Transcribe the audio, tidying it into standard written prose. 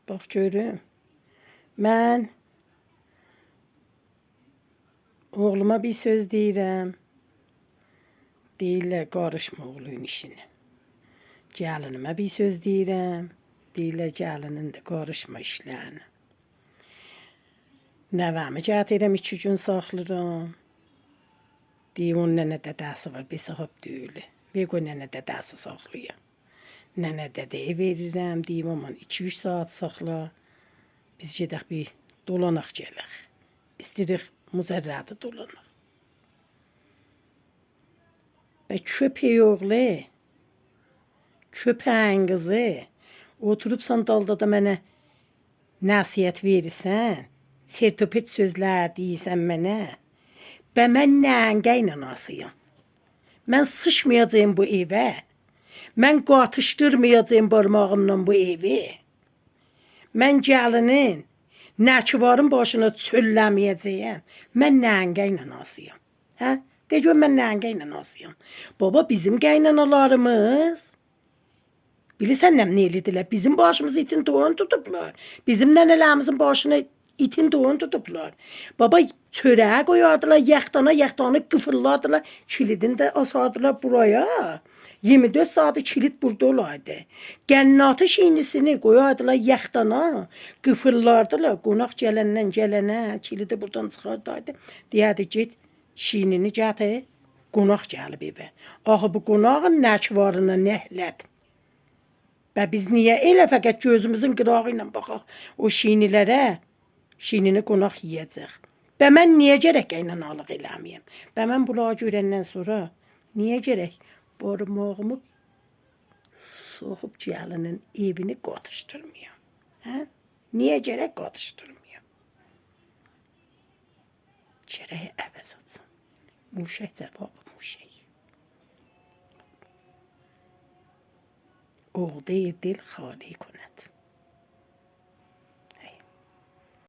Bax görüm. Mən oğluma bir söz deyirəm. Deyirlər qarışma oğlun işinə. Gəlinimə bir söz deyirəm. Deyirlər gəlinin də qarışma işlərinə. Nəvəmi gətirirəm 2 gün saxlayıram. Deyir onun nənə dədəsi var, bir sahib deyil. Ver qoy nənə dədəsi saxlayır. Nənə dədəyə verirəm, deyim aman 2-3 saat saxla. Biz gedək bir dolanaq gələk. İstəyirik Müzərrədə dolanaq. Və köpək oğlu, köpəyin qızı, oturubsan dalda da mənə nəsihət verirsən, sertopet sözlər deyirsən mənə. Və mən nəyin qaynanasıyam? Mən sıçmayacağım bu evə. Mən qatışdırmayacağım barmağımla bu evi. Mən gəlinin nəçivarın başına çölləməyəcəyəm. Mən nəyin qaynanasıyam? Hə? De gör mən nəyin qaynanasıyam? Baba bizim qaynanalarımız bilirsən nə elədilər? Bizim başımızı itin toyun tutublar. Bizim nənələrimizin başına itin toyun tutublar. Baba çörəyə qoyardılar, yaxtana qıfırlardılar. Kilidini də asardılar buraya. 24 saatı kilit burada olaydı. Qənnatı şinisini qoyardılar yaxtana, qıfırlardılar. Qonaq gələndən gələnə kilidi buradan çıxardaydı. Deyərdi get şinini gətir. Qonaq gəlib evə. Axı bu qonağın nəkvarına nəhlət. Və biz niyə elə fəqət gözümüzün qırağı ilə baxaq o şinilərə? Şinini qonaq yeyəcək. Və mən niyə gərək qaynanalıq eləməyəm? Və mən bunları görəndən sonra niyə gərək barmağımı soxub gəlinin evini qatışdırmayam? Hə? Niyə gərək qatışdırmayam? Gərək əvəz açım. Muşək cavabı muşək. Oğde dil xali کند